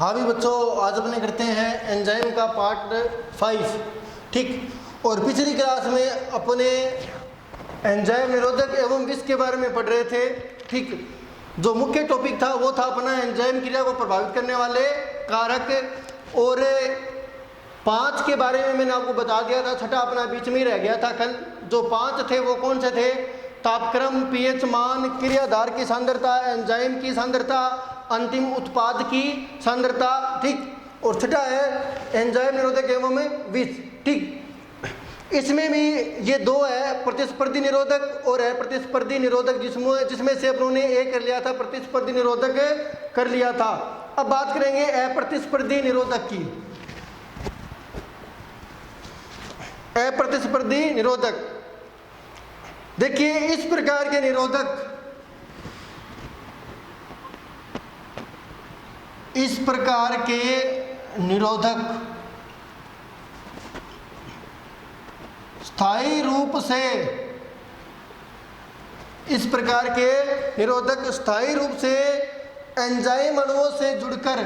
हाँ भी बच्चों, आज अपने करते हैं एंजाइम का पार्ट 5। ठीक, और पिछली क्लास में अपने एंजाइम निरोधक एवं विष के बारे में पढ़ रहे थे। ठीक, जो मुख्य टॉपिक था वो था अपना एंजाइम क्रिया को प्रभावित करने वाले कारक, और 5 के बारे में मैंने आपको बता दिया था। छठा अपना बीच में ही रह गया था कल। जो 5 थे वो कौन से थे? तापक्रम, पीएच मान, क्रियाधार की सांद्रता, एंजाइम की सांद्रता, अंतिम उत्पाद की सांद्रता। ठीक, और छठा है एंजाइम निरोधक एवं विष। ठीक, इसमें भी ये 2 है, प्रतिस्पर्धी निरोधक और है प्रतिस्पर्धी निरोधक, जिसमें से अपनों ने एक कर लिया था, प्रतिस्पर्धी निरोधक कर लिया था। अब बात करेंगे अप्रतिस्पर्धी निरोधक की। अप्रतिस्पर्धी निरोधक, देखिए इस प्रकार के निरोधक, इस प्रकार के निरोधक स्थायी रूप से, इस प्रकार के निरोधक स्थायी रूप से एंजाइम अणुओं से जुड़कर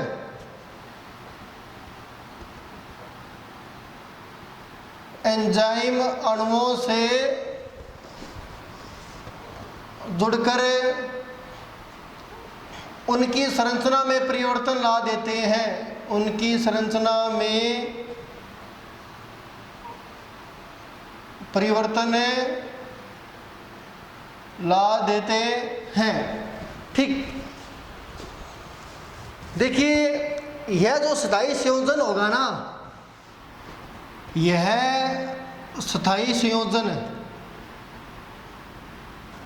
एंजाइम अणुओं से जुड़कर उनकी संरचना में परिवर्तन ला देते हैं, उनकी संरचना में परिवर्तन ला देते हैं। ठीक, देखिए यह जो स्थायी संयोजन होगा ना, यह स्थायी संयोजन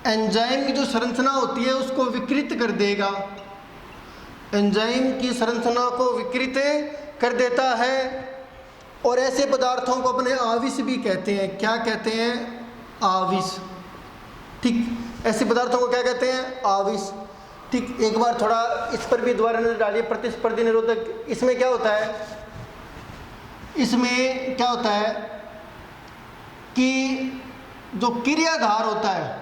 एंजाइम की जो संरचना होती है उसको विकृत कर देगा, एंजाइम की संरचना को विकृत कर देता है। और ऐसे पदार्थों को अपने आविष भी कहते हैं। क्या कहते हैं? आविष। ठीक, ऐसे पदार्थों को क्या कहते हैं? आविष। ठीक, एक बार थोड़ा इस पर भी दोबारा नजर डालिए। प्रतिस्पर्धी निरोधक, इसमें क्या होता है? इसमें क्या होता है कि जो क्रियाधार होता है,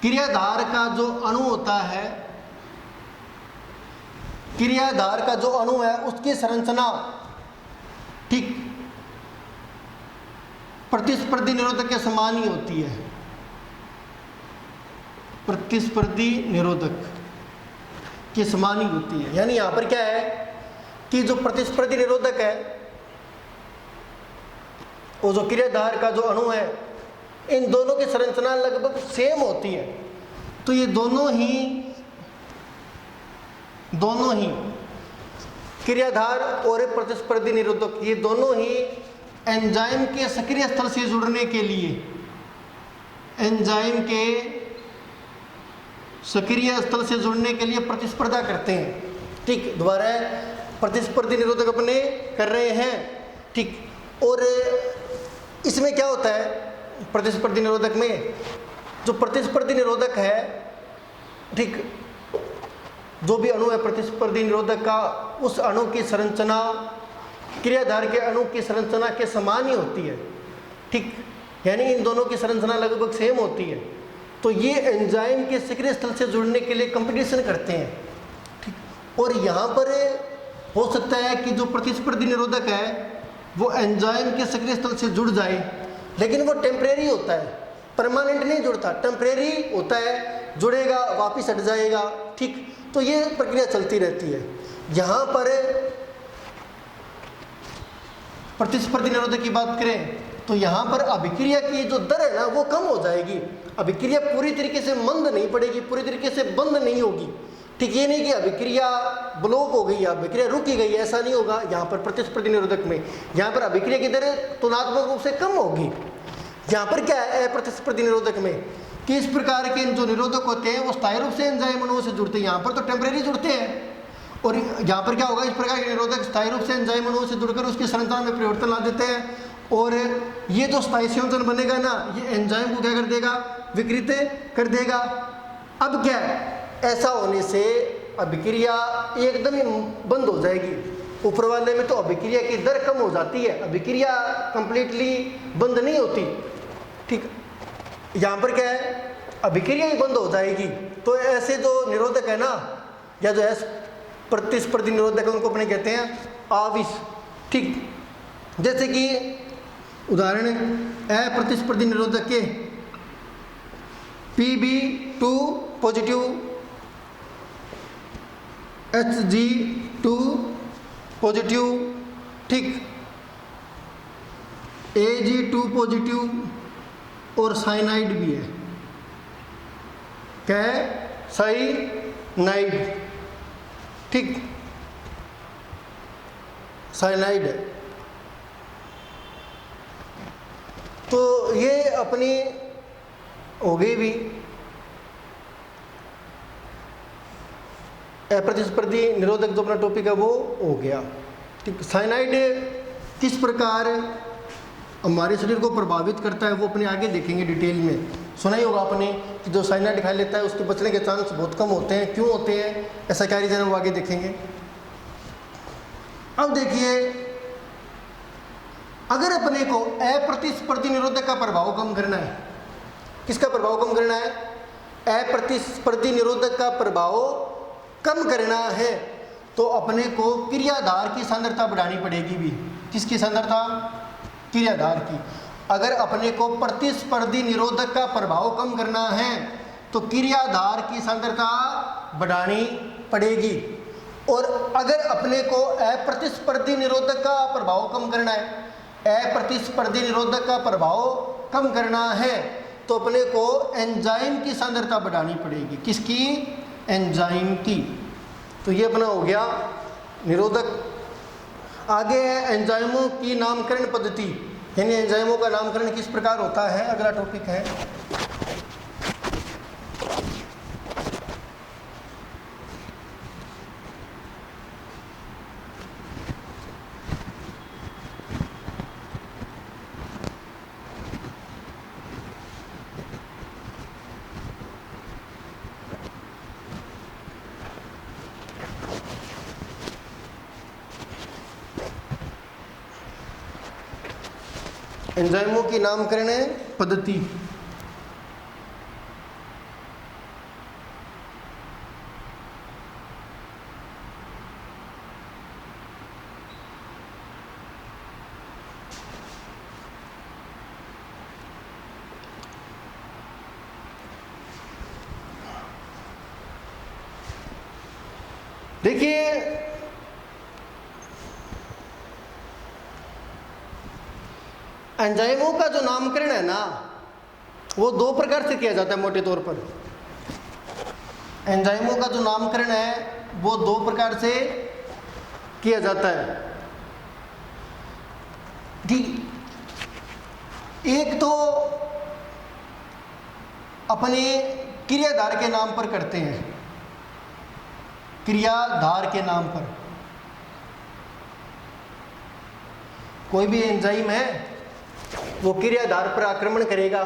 क्रियाधार का जो अणु होता है, क्रियाधार का जो अणु है उसकी संरचना, ठीक, प्रतिस्पर्धी निरोधक के समान ही होती है। प्रतिस्पर्धी निरोधक के समान ही होती है। यानी यहां पर क्या है कि जो प्रतिस्पर्धी निरोधक है, वो जो क्रियाधार का जो अणु है, इन दोनों की संरचना लगभग सेम होती है। तो ये दोनों ही क्रियाधार और प्रतिस्पर्धी निरोधक, ये दोनों ही एंजाइम के सक्रिय स्थल से जुड़ने के लिए, एंजाइम के सक्रिय स्थल से जुड़ने के लिए प्रतिस्पर्धा करते हैं। ठीक, दोबारा प्रतिस्पर्धी निरोधक अपने कर रहे हैं। ठीक, और इसमें क्या होता है? प्रतिस्पर्धी निरोधक में जो प्रतिस्पर्धी निरोधक है, ठीक, जो भी अणु है प्रतिस्पर्धी निरोधक का, उस अणु की संरचना क्रियाधार के अणु की संरचना के समान ही होती है। ठीक, यानी इन दोनों की संरचना लगभग सेम होती है। तो ये एंजाइम के सक्रिय स्थल से जुड़ने के लिए कंपटीशन करते हैं। ठीक, और यहाँ पर हो सकता है कि जो प्रतिस्पर्धी निरोधक है वो एंजाइम के सक्रिय स्थल से जुड़ जाए, लेकिन वो टेम्परेरी होता है, परमानेंट नहीं जुड़ता, टेम्परेरी होता है, जुड़ेगा वापिस हट जाएगा। ठीक, तो ये प्रक्रिया चलती रहती है। यहाँ पर प्रतिस्पर्धी निरोधक की बात करें तो यहाँ पर अभिक्रिया की जो दर है ना वो कम हो जाएगी। अभिक्रिया पूरी तरीके से मंद नहीं पड़ेगी, पूरी तरीके से बंद नहीं होगी। ठीक, ये नहीं कि अभिक्रिया ब्लॉक हो गई, अभिक्रिया रुक ही गई, ऐसा नहीं होगा। यहाँ पर प्रतिस्पर्धी निरोधक में यहाँ पर अभिक्रिया की दर तुलनात्मक रूप से कम होगी। यहाँ पर क्या है अप्रतिस्पर्धी निरोधक में कि इस प्रकार के जो निरोधक होते हैं वो स्थायी रूप से एंजाइम अणुओं से जुड़ते हैं, यहाँ पर तो टेम्परेरी जुड़ते हैं। और यहाँ पर क्या होगा, इस प्रकार के निरोधक स्थायी रूप से एंजाइम अणुओं से जुड़कर उसकी संरचना में परिवर्तन ला देते हैं। और ये जो स्थायी संयोजन बनेगा ना, ये एंजाइम को क्या कर देगा? विकृत कर देगा। अब क्या है, ऐसा होने से अभिक्रिया एकदम ही बंद हो जाएगी। ऊपर वाले में तो अभिक्रिया की दर कम हो जाती है, अभिक्रिया कंप्लीटली बंद नहीं होती। ठीक, यहाँ पर क्या है, अभिक्रिया ही बंद हो जाएगी। तो ऐसे जो निरोधक है ना, या जो प्रतिस्पर्धी निरोधक उनको अपने कहते हैं आविश। ठीक, जैसे कि उदाहरण अप्रतिस्पर्धी निरोधक के Pb2 पॉजिटिव, Hg2 पॉजिटिव, ठीक, Ag2 पॉजिटिव और साइनाइड भी है। क्या है? साइनाइड। ठीक, साइनाइड है। तो ये अपनी हो गई भी अप्रतिस्पर्धी निरोधक, जो अपना टॉपिक है वो हो गया। ठीक, साइनाइड किस प्रकार हमारे शरीर को प्रभावित करता है वो अपने आगे देखेंगे डिटेल में। सुना ही होगा आपने कि जो साइनाइड खा लेता है उसके बचने के चांस बहुत कम होते हैं। क्यों होते हैं, ऐसा क्या रीजन है, वो आगे देखेंगे। अब देखिए, अगर अपने को अप्रतिस्पर्धी निरोधक का प्रभाव कम करना है, किसका प्रभाव कम करना है? अप्रतिस्पर्धी निरोधक का प्रभाव कम करना है तो अपने को क्रियाधार की सांद्रता बढ़ानी पड़ेगी भी। किसकी सांद्रता? क्रियाधार की। अगर अपने को प्रतिस्पर्धी निरोधक का प्रभाव कम करना है तो क्रियाधार की सांद्रता बढ़ानी पड़ेगी। और अगर अपने को अप्रतिस्पर्धी निरोधक का प्रभाव कम करना है, अप्रतिस्पर्धी निरोधक का प्रभाव कम करना है तो अपने को एंजाइम की सांद्रता बढ़ानी पड़ेगी। किसकी? एंजाइम की। तो ये अपना हो गया निरोधक। आगे है एंजाइमों की नामकरण पद्धति, यानी एंजाइमों का नामकरण किस प्रकार होता है, अगला टॉपिक है। एंजाइमों की नामकरण पद्धति। देखिए, एंजाइमों का जो नामकरण है ना वो दो प्रकार से किया जाता है मोटे तौर पर। एंजाइमों का जो नामकरण है वो दो प्रकार से किया जाता है। ठीक, एक तो अपने क्रियाधार के नाम पर करते हैं, क्रियाधार के नाम पर। कोई भी एंजाइम है वो क्रियाधार पर आक्रमण करेगा,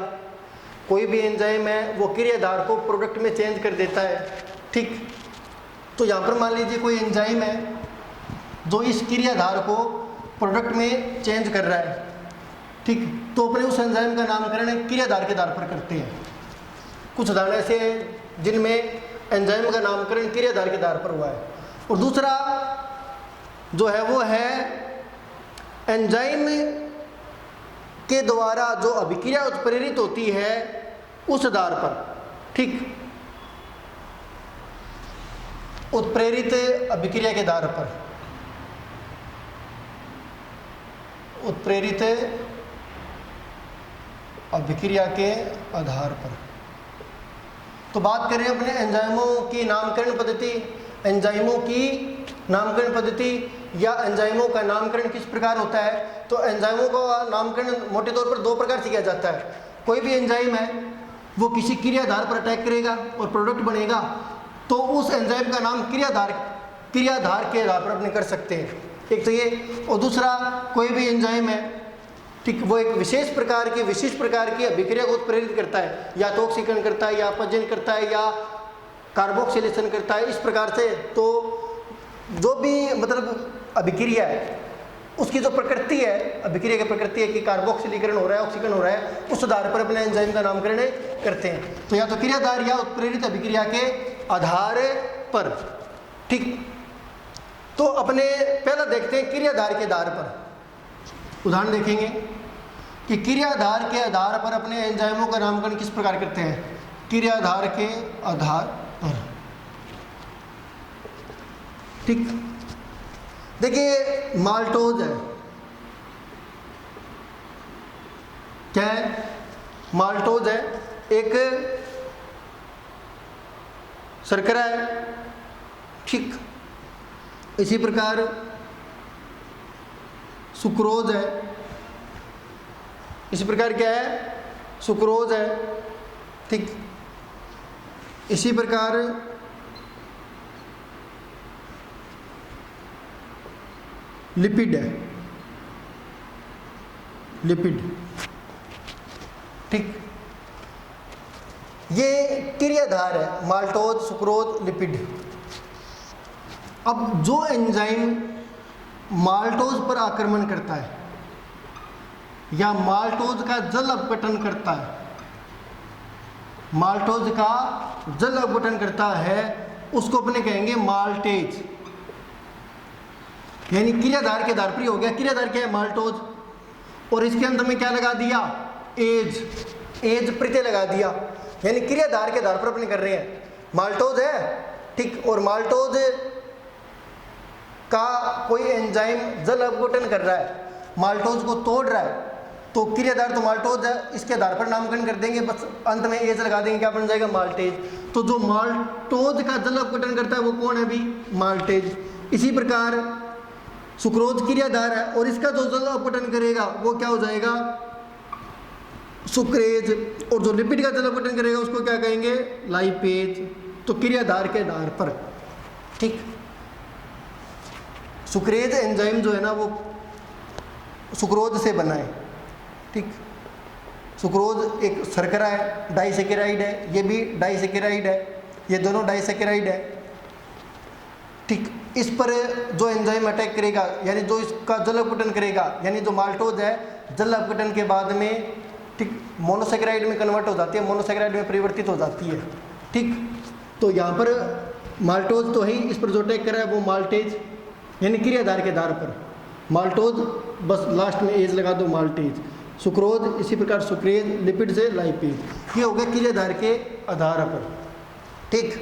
कोई भी एंजाइम है वो क्रियाधार को प्रोडक्ट में चेंज कर देता है। ठीक, तो यहाँ पर मान लीजिए कोई एंजाइम है जो इस क्रियाधार को प्रोडक्ट में चेंज कर रहा है। ठीक, तो अपने उस एंजाइम का नामकरण क्रियाधार के आधार पर करते हैं। कुछ उदाहरण ऐसे हैं जिनमें एंजाइम का नामकरण क्रियाधार के आधार पर हुआ है। और दूसरा जो है वो है एंजाइम के द्वारा जो अभिक्रिया उत्प्रेरित होती है उस आधार पर। ठीक, उत्प्रेरित अभिक्रिया के आधार पर, उत्प्रेरित अभिक्रिया के आधार पर। तो बात करें अपने एंजाइमों की नामकरण पद्धति। एंजाइमों की नामकरण पद्धति या एंजाइमों का नामकरण किस प्रकार होता है, तो एंजाइमों का नामकरण मोटे तौर पर दो प्रकार से किया जाता है। कोई भी एंजाइम है वो किसी क्रियाधार पर अटैक करेगा और प्रोडक्ट बनेगा, तो उस एंजाइम का नाम क्रियाधार के आधार पर अपने कर सकते हैं। एक तो ये, और दूसरा कोई भी एंजाइम है, ठीक, वो एक विशिष्ट प्रकार की अभिक्रिया को उत्प्रेरित करता है, या तो ऑक्सीकरण करता है, या अपचयन करता है, या कार्बोक्सिलेशन करता है, इस प्रकार से। तो जो भी मतलब अभिक्रिया है उसकी जो प्रकृति है, अभिक्रिया की प्रकृति है कि कार्बोक्सिलीकरण हो रहा है, ऑक्सीकरण हो रहा है, उस आधार पर अपने एंजाइम का नामकरण करते हैं। तो या तो क्रियाधार या उत्प्रेरित अभिक्रिया के आधार पर। ठीक, तो अपने पहला देखते हैं क्रियाधार के आधार पर। उदाहरण देखेंगे कि क्रियाधार के आधार पर अपने एंजाइमों का नामकरण किस प्रकार करते हैं। क्रियाधार के आधार पर, ठीक। देखिए माल्टोज है, क्या है, माल्टोज है, एक शर्करा है, ठीक। इसी प्रकार सुक्रोज है, इसी प्रकार क्या है, सुक्रोज है, ठीक। इसी प्रकार लिपिड है, लिपिड, ठीक। ये क्रियाधार है, माल्टोज, सुक्रोज, लिपिड। अब जो एंजाइम माल्टोज पर आक्रमण करता है या माल्टोज का जल अपघटन करता है, माल्टोज का जल अपघटन करता है, उसको अपने कहेंगे माल्टेज। यानी क्रियाधार के आधार पर ही हो गया। क्रियाधार क्या है, माल्टोज, और इसके अंत में क्या लगा दिया, एज, एज प्रत्यय लगा दिया। यानी क्रियाधार के आधार पर अपने कर रहे हैं। माल्टोज है, ठीक, और माल्टोज का कोई एंजाइम जल अपघटन कर रहा है, माल्टोज को तोड़ रहा है, तो क्रियाधार तो माल्टोज है, इसके आधार पर नामकरण कर देंगे, बस अंत में एज लगा देंगे, क्या बन जाएगा, माल्टेज। तो जो माल्टोज का जल अपघटन करता है वो कौन है भी, माल्टेज। इसी प्रकार सुक्रोज क्रियाधार है और इसका जो जल अपघटन करेगा वो क्या हो जाएगा, सुक्रेज, और जो लिपिड का जल अपघटन करेगा उसको क्या कहेंगे, लाइपेज। तो क्रियाधार के आधार पर, ठीक। सुक्रेज एंजाइम जो है ना वो सुक्रोज से बना है, ठीक। सुक्रोज एक शर्करा है, डाइसेकेराइड है, ये भी डाइसेकेराइड है, ये दोनों डाइसेकेराइड है, ठीक। इस पर जो एंजाइम अटैक करेगा, यानी जो इसका जल अपघटन करेगा, यानी जो माल्टोज है जल अपघटन के बाद में, ठीक, मोनोसेकेराइड में कन्वर्ट हो जाती है, मोनोसेकेराइड में परिवर्तित हो जाती है, ठीक। तो यहाँ पर माल्टोज तो है, इस पर जो अटैक कर रहा है वो माल्टेज, यानी क्रियाधार के आधार पर माल्टोज, बस लास्ट में एज लगा दो, माल्टेज। सुक्रोज, इसी प्रकार सुक्रेज, लिपिड से लाइपेज। ये हो गया क्रियाधार के आधार पर, ठीक।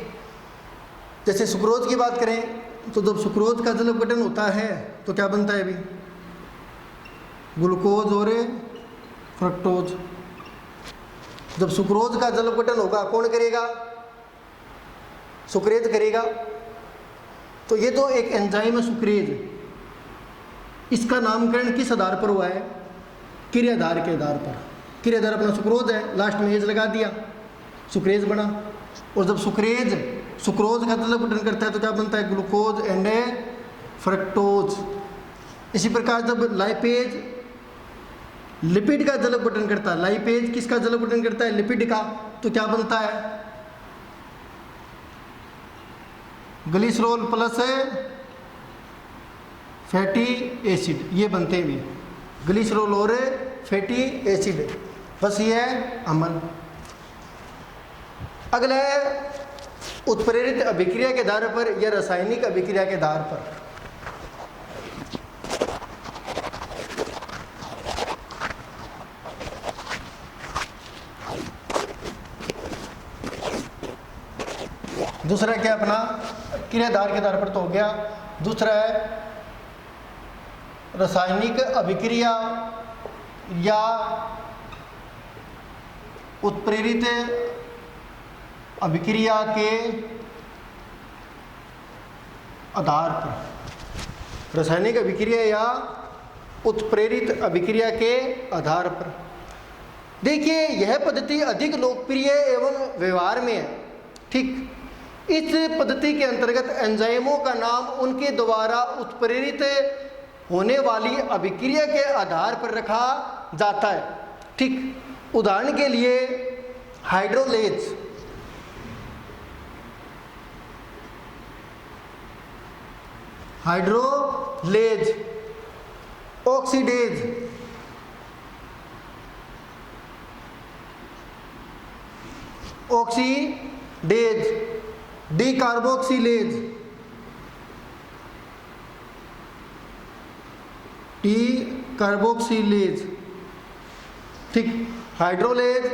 जैसे सुक्रोज की बात करें तो जब सुक्रोज का जल अपघटन होता है तो क्या बनता है अभी, ग्लूकोज और फ्रक्टोज। जब सुक्रोज का जल अपघटन होगा कौन करेगा, सुक्रेज करेगा। तो ये तो एक एंजाइम है सुक्रेज, इसका नामकरण किस आधार पर हुआ है, क्रियाधार के आधार पर। क्रियाधार अपना सुक्रोज है, लास्ट में एज लगा दिया, सुक्रेज बना। और जब सुक्रेज सुक्रोज का जल अपघटन करता है तो क्या बनता है, ग्लूकोज एंड फ्रक्टोज। इसी प्रकार जब लाइपेज लिपिड का जल अपघटन करता है, लाइपेज किसका जल अपघटन करता है, लिपिड का, तो क्या बनता है, ग्लिसरॉल प्लस फैटी एसिड, ये बनते हैं भी, ग्लिसरॉल और फैटी एसिड, बस ये है अमल। अगला है उत्प्रेरित अभिक्रिया के आधार पर या रासायनिक अभिक्रिया के आधार पर। दूसरा क्या अपना क्रियाधार के आधार पर तो हो गया। दूसरा है रासायनिक अभिक्रिया या उत्प्रेरित अभिक्रिया के आधार पर, रासायनिक अभिक्रिया या उत्प्रेरित अभिक्रिया के आधार पर। देखिए यह पद्धति अधिक लोकप्रिय एवं व्यवहार में है, ठीक। इस पद्धति के अंतर्गत एंजाइमों का नाम उनके द्वारा उत्प्रेरित होने वाली अभिक्रिया के आधार पर रखा जाता है, ठीक। उदाहरण के लिए hydrolase, hydrolase, oxidase, oxidase, decarboxylase, decarboxylase, ठीक। Hydrolase,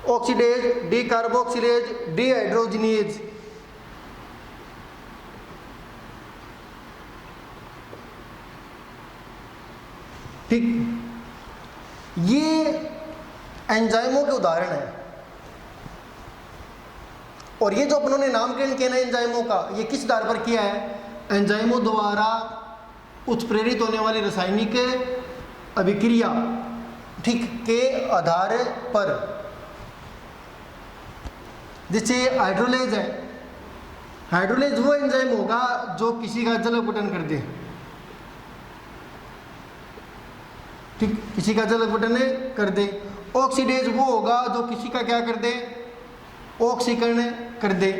oxidase, decarboxylase, dehydrogenase. ठीक, ये एंजाइमों के उदाहरण है। और ये जो अपनों ने नामकरण किया ना एंजाइमों का, ये किस आधार पर किया है? एंजाइमों द्वारा उत्प्रेरित होने वाली रासायनिक अभिक्रिया, ठीक, के आधार पर। जैसे हाइड्रोलेज है, हाइड्रोलेज वो एंजाइम होगा जो किसी का जल अपघटन कर दे, ठीक, किसी का जल अपघटन कर दे। ऑक्सीडेज वो होगा जो किसी का क्या कर दे? ऑक्सीकरण कर दे,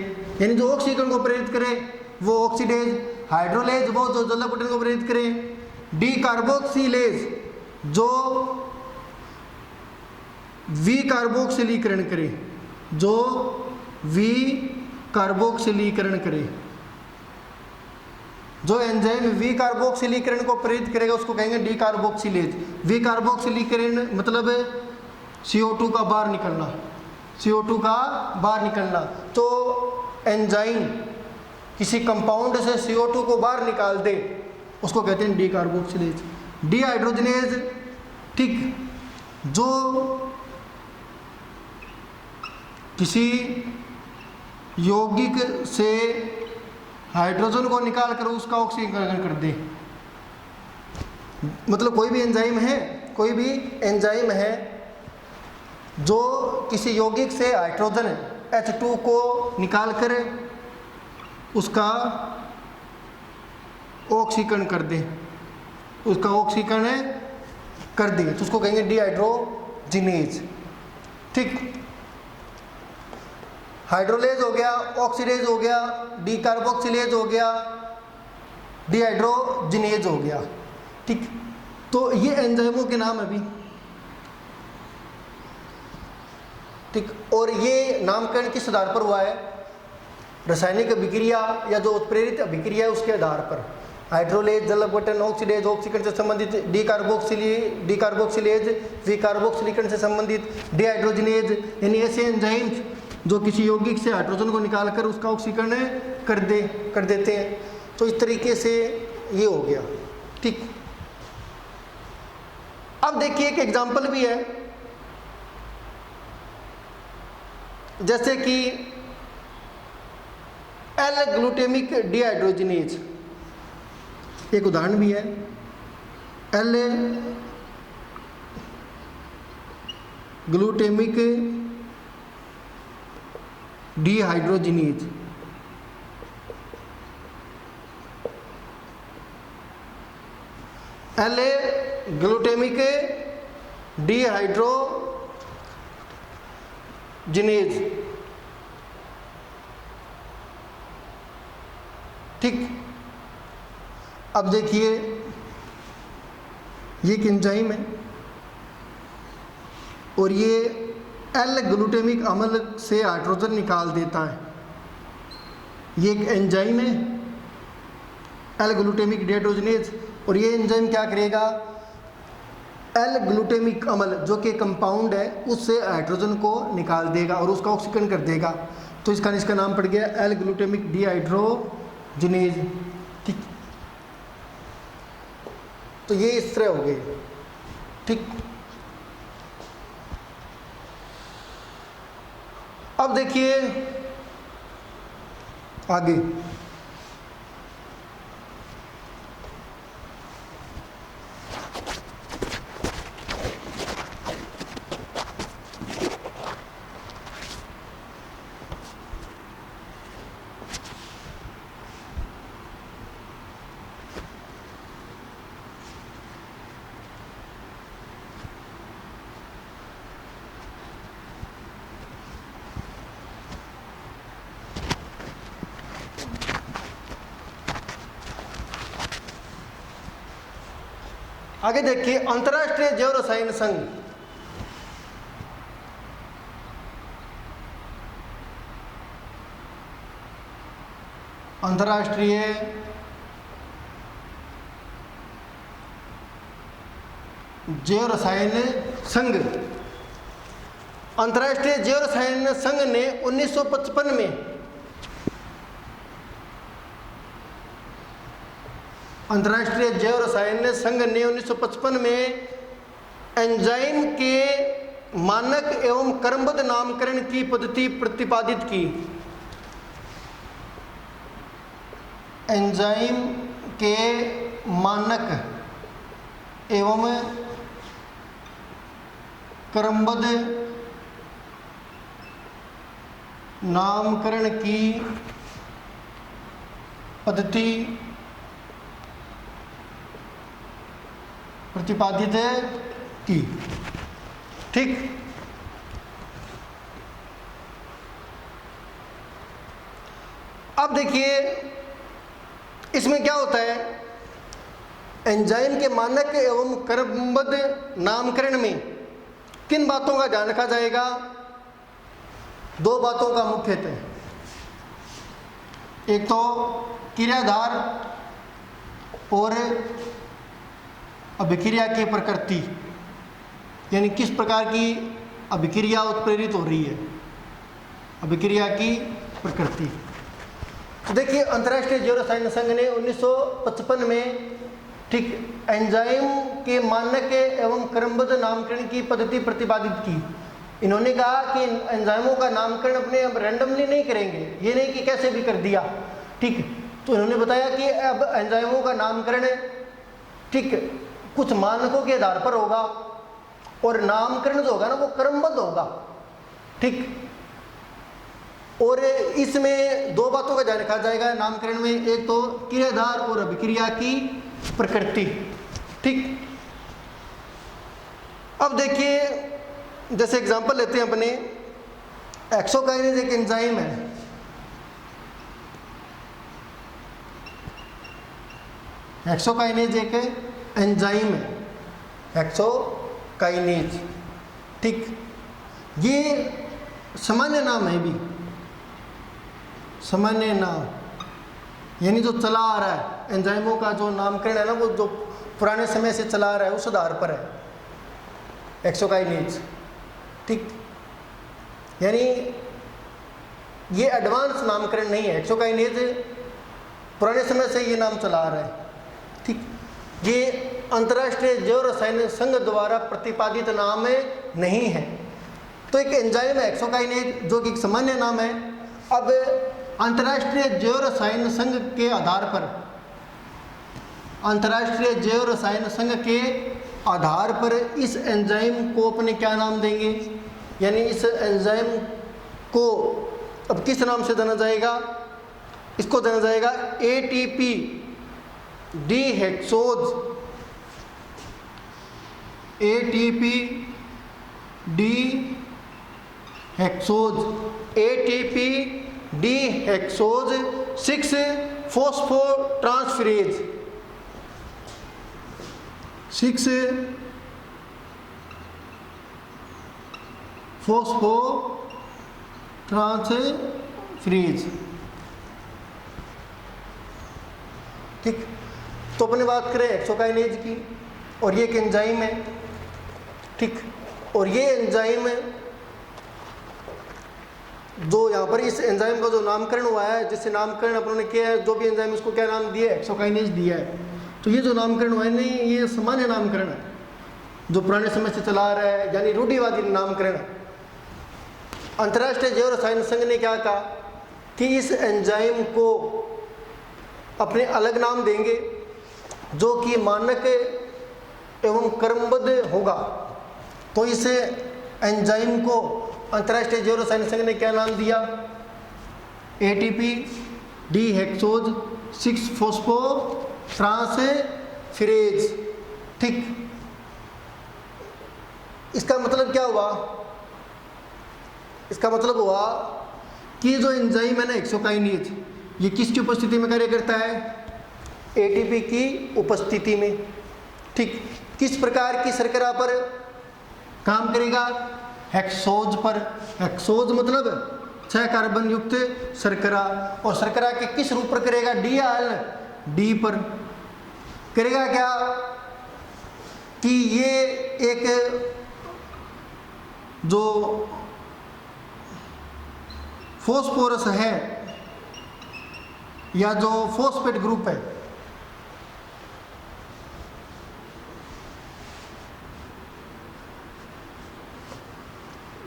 यानी जो ऑक्सीकरण को प्रेरित करे वो ऑक्सीडेज। हाइड्रोलेज वो जो जल अपघटन को प्रेरित करे। डी कार्बोक्सिलेज जो विकार्बोक्सिलीकरण करे, जो विकार्बोक्सिलीकरण करे। जो एंजाइम विकार्बोक्सिलीकरण को प्रेरित करेगा उसको कहेंगे डीकार्बोक्सिलेज। विकार्बोक्सिलीकरण मतलब CO2 का बाहर निकलना, CO2 का बाहर निकलना। तो एंजाइम किसी कंपाउंड से CO2 को बाहर निकाल दे उसको कहते हैं डीकार्बोक्सिलेज। डिहाइड्रोजनेज, ठीक, जो किसी यौगिक से हाइड्रोजन को निकाल कर उसका ऑक्सीकरण कर दे। मतलब कोई भी एंजाइम है, कोई भी एंजाइम है जो किसी यौगिक से हाइड्रोजन H2 को निकाल कर उसका ऑक्सीकरण कर दे, उसका ऑक्सीकरण कर दे तो उसको कहेंगे डिहाइड्रोजिनेज, ठीक। हाइड्रोलेज हो गया, ऑक्सीडेज हो गया, डीकार्बोक्सिलेज हो गया, डिहाइड्रोजिनेज हो गया, ठीक। तो ये एंजाइमों के नाम अभी, ठीक। और ये नामकरण किस आधार पर हुआ है? रासायनिक अभिक्रिया या जो उत्प्रेरित अभिक्रिया है उसके आधार पर। हाइड्रोलेज जल अपघटन, ऑक्सीडेज ऑक्सीकरण से संबंधित, डीकार्बोक्सिलेज विकार्बोक्सिलीकरण से संबंधित, डिहाइड्रोजिनेज यानी ऐसे एंजाइम जो किसी यौगिक से हाइड्रोजन को निकालकर उसका ऑक्सीकरण कर देते हैं। तो इस तरीके से ये हो गया, ठीक। अब देखिए एक एग्जांपल भी है, जैसे कि एल ग्लूटेमिक डिहाइड्रोजिनेज, एक उदाहरण भी है। L glutamic dehydrogenase, L glutamic dehydrogenase, ठीक। अब देखिए ये एक एंजाइम है और ये एल ग्लूटेमिक अम्ल से हाइड्रोजन निकाल देता है। ये एक एंजाइम है एल ग्लूटेमिक डिहाइड्रोजिनेज, और ये एंजाइम क्या करेगा? एल ग्लूटेमिक अम्ल जो कि कंपाउंड है उससे हाइड्रोजन को निकाल देगा और उसका ऑक्सीकरण कर देगा। तो इसका नाम पड़ गया एल ग्लूटेमिक डिहाइड्रोजिनेज, ठीक। तो ये इस तरह हो गए, ठीक। अब देखिए आगे, आगे देखिए अंतर्राष्ट्रीय जैव रसायन संघ। अंतर्राष्ट्रीय जैव रसायन संघ, अंतर्राष्ट्रीय जैव रसायन संघ ने 1955 में अंतर्राष्ट्रीय जैव रसायन संघ ने 1955 में एंजाइम के मानक एवं क्रमबद्ध नामकरण की पद्धति प्रतिपादित की। एंजाइम के मानक एवं क्रमबद्ध नामकरण की पद्धति प्रतिपादित की। ठीक, अब देखिए इसमें क्या होता है, एंजाइम के मानक एवं क्रमबद्ध नामकरण में किन बातों का ध्यान रखा जाएगा? दो बातों का मुख्यतः, एक तो क्रियाधार और अभिक्रिया की प्रकृति, यानी किस प्रकार की अभिक्रिया उत्प्रेरित हो रही है, अभिक्रिया की प्रकृति। तो देखिए अंतर्राष्ट्रीय जैव रसायन संघ ने 1955 में ठीक एंजाइम के मानक एवं क्रमबद्ध नामकरण की पद्धति प्रतिपादित की। इन्होंने कहा कि एंजाइमों का नामकरण अपने अब रैंडमली नहीं करेंगे, ये नहीं कि कैसे भी कर दिया। ठीक, तो इन्होंने बताया कि अब एंजाइमों का नामकरण ठीक कुछ मानकों के आधार पर होगा और नामकरण जो होगा ना वो क्रमबद्ध होगा। ठीक, और इसमें दो बातों का ध्यान रखा जाएगा नामकरण में, एक तो क्रियाधार और अभिक्रिया की प्रकृति। ठीक, अब देखिए जैसे एग्जांपल लेते हैं अपने, एक्सोकाइनेज एक एंजाइम है। एक्सोकाइनेज एक एंजाइम है, एक्सोकाइनेज। ठीक, ये सामान्य नाम है, भी सामान्य नाम, यानी जो चला आ रहा है एंजाइमों का जो नामकरण है ना, वो जो पुराने समय से चला आ रहा है उस आधार पर है एक्सोकाइनेज। ठीक, यानी ये एडवांस नामकरण नहीं है, एक्सोकाइनेज पुराने समय से ये नाम चला आ रहा है। ठीक, ये अंतर्राष्ट्रीय जैव रसायन संघ द्वारा प्रतिपादित नाम नहीं है। तो एक एंजाइम है एक्सोकाइनेज जो कि एक सामान्य नाम है। अब अंतर्राष्ट्रीय जैव रसायन संघ के आधार पर, अंतर्राष्ट्रीय जैव रसायन संघ के आधार पर इस एंजाइम को अपने क्या नाम देंगे, यानी इस एंजाइम को अब किस नाम से जाना जाएगा? इसको जाना जाएगा एटीपी डीहेक्सोज, एटीपी डीहेक्सोज, एटीपी डीहेक्सोज 6 फॉस्फोट्रांसफरेज, 6 फॉस्फोट्रांसफरेज। ठीक, तो अपने बात करें एक्सोकाइनेज की, और ये एक एंजाइम है। ठीक, और ये एंजाइम जो यहाँ पर इस एंजाइम का जो नामकरण हुआ है, जिससे नामकरण अपनों ने किया है, जो भी एंजाइम इसको क्या नाम दिया है, एक्सोकाइनेज दिया है। तो ये जो नामकरण हुआ है नहीं, ये सामान्य नामकरण है जो पुराने समय से चला आ रहा है, यानी रूढ़िवादी नामकरण है। अंतर्राष्ट्रीय जैव रसायन संघ ने क्या कहा कि इस एंजाइम को अपने अलग नाम देंगे जो कि मानक एवं क्रमबद्ध होगा। तो इस एंजाइम को अंतर्राष्ट्रीय जैव रसायन संघ ने क्या नाम दिया? एटीपी डीहेक्सोज 6 फॉस्फोट्रांसफरेज। ठीक, इसका मतलब क्या हुआ? इसका मतलब हुआ कि जो एंजाइम है ना एक्सोकाइनेज, ये किसकी उपस्थिति में कार्य करता है? एटीपी की उपस्थिति में। ठीक, किस प्रकार की शर्करा पर काम करेगा? हेक्सोज पर। हेक्सोज मतलब 6 कार्बन युक्त शर्करा, और शर्करा के किस रूप पर करेगा? डी या एल? डी पर करेगा। क्या कि ये एक जो फॉस्फोरस है या जो फॉस्फेट ग्रुप है,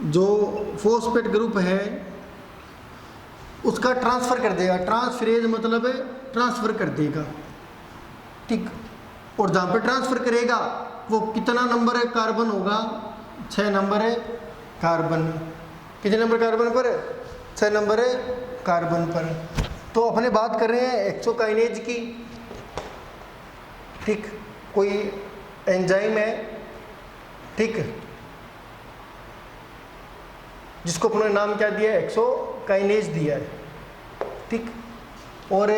जो फॉस्फेट ग्रुप है उसका ट्रांसफ़र कर देगा। ट्रांसफरेज मतलब है ट्रांसफ़र कर देगा, ठीक। और जहाँ पर ट्रांसफ़र करेगा वो कितना नंबर है कार्बन होगा, 6 नंबर है कार्बन। कितने नंबर कार्बन पर है? 6 नंबर है कार्बन पर। तो अपने बात कर रहे हैं एक्सोकाइनेज की, ठीक। कोई एंजाइम है, ठीक, जिसको अपने नाम क्या दिया है? एक्सोकाइनेज दिया है, ठीक। और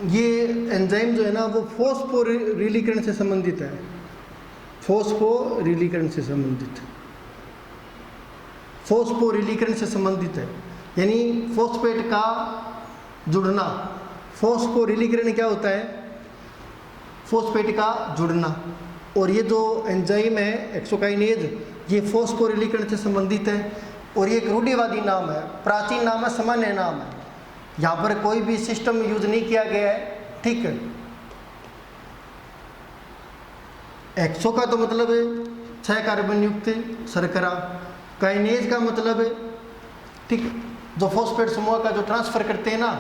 ये एंजाइम जो है ना वो फॉस्फोरिलीकरण से संबंधित है, फॉस्फोरिलीकरण से संबंधित, फॉस्फोरिलीकरण से संबंधित है, यानी फॉस्फेट का जुड़ना। फॉस्फोरिलीकरण क्या होता है? फॉस्फेट का जुड़ना। और ये जो एंजाइम है एक्सोकाइनेज, ये फॉस्फोरिलीकरण से संबंधित है। और ये एक रूढ़िवादी नाम है, प्राचीन नाम है, सामान्य नाम है, यहाँ पर कोई भी सिस्टम यूज नहीं किया गया है, ठीक है। एक्सो का तो मतलब है 6 कार्बन युक्त शर्करा, काइनेज का मतलब है, ठीक, जो फॉस्फेट समूह का जो ट्रांसफ़र करते हैं ना,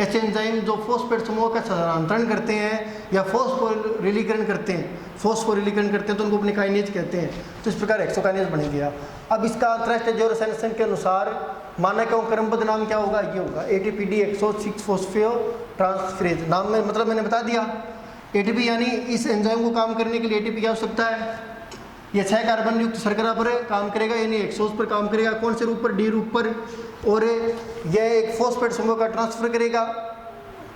ऐसे एंजाइम जो फॉस्फेट समूह का स्थानांतरण करते हैं या फॉस्फोरिलीकरण करते हैं, तो उनको अपने काइनेज कहते हैं। तो इस प्रकार एक्सोकाइनेज बन गया। अब इसका अंतर्राष्ट्रीय जैव रसायन संघ के अनुसार मानक एवं क्रमबद्ध नाम क्या होगा? ये होगा ATPD 106 फॉस्फेट ट्रांसफरेज। नाम में मतलब मैंने बता दिया, ATP यानी इस एंजाइम को काम करने के लिए ATP की आवश्यकता है। ये 6 कार्बन युक्त शर्करा पर काम करेगा, यानी 100 पर काम करेगा। कौन से रूप पर? D रूप पर। और यह एक फॉस्फेट समूह का ट्रांसफर करेगा।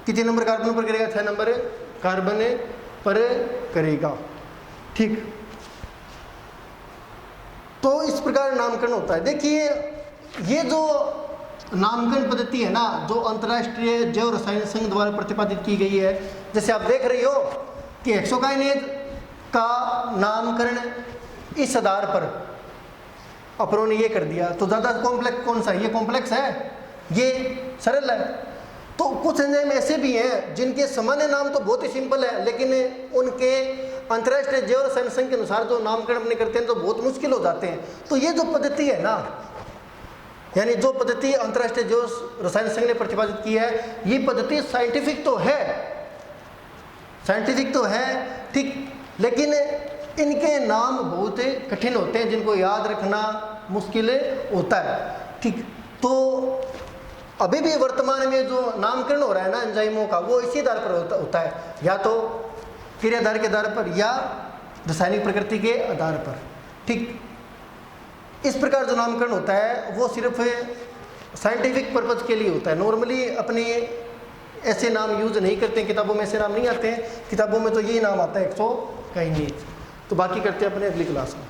कितने नंबर कार्बन पर करेगा? 6 नंबर कार्बन पर करेगा, ठीक। तो इस प्रकार नामकरण होता है। देखिए ये जो नामकरण पद्धति है ना, जो अंतर्राष्ट्रीय जैव रसायन संघ द्वारा प्रतिपादित की गई है, जैसे आप देख रही हो कि एक्सोकाइनेज का नामकरण इस आधार पर अपनों ने ये कर दिया, तो ज़्यादा कॉम्प्लेक्स कौन सा है? ये कॉम्प्लेक्स है, ये सरल है। तो कुछ एंजाइम ऐसे भी हैं जिनके सामान्य नाम तो बहुत ही सिंपल है, लेकिन उनके अंतर्राष्ट्रीय जैव रसायन संघ के अनुसार जो नामकरण अपने करते हैं तो बहुत मुश्किल हो जाते हैं। तो ये जो पद्धति है ना, यानी जो पद्धति अंतर्राष्ट्रीय जैव रसायन संघ ने प्रतिपादित की है, ये पद्धति साइंटिफिक तो है, साइंटिफिक तो है, ठीक, लेकिन इनके नाम बहुत कठिन होते हैं, जिनको याद रखना मुश्किल होता है, ठीक। तो अभी भी वर्तमान में जो नामकरण हो रहा है ना एंजाइमों का, वो इसी आधार पर होता है, या तो क्रियाधार के आधार पर या रासायनिक प्रकृति के आधार पर, ठीक। इस प्रकार जो नामकरण होता है वो सिर्फ साइंटिफिक पर्पज़ के लिए होता है। नॉर्मली अपने ऐसे नाम यूज नहीं करते हैं, किताबों में ऐसे नाम नहीं आते हैं। किताबों में तो यही नाम आता है एक्सोकाइनेज। तो बाकी करते हैं अपने अगली क्लास में।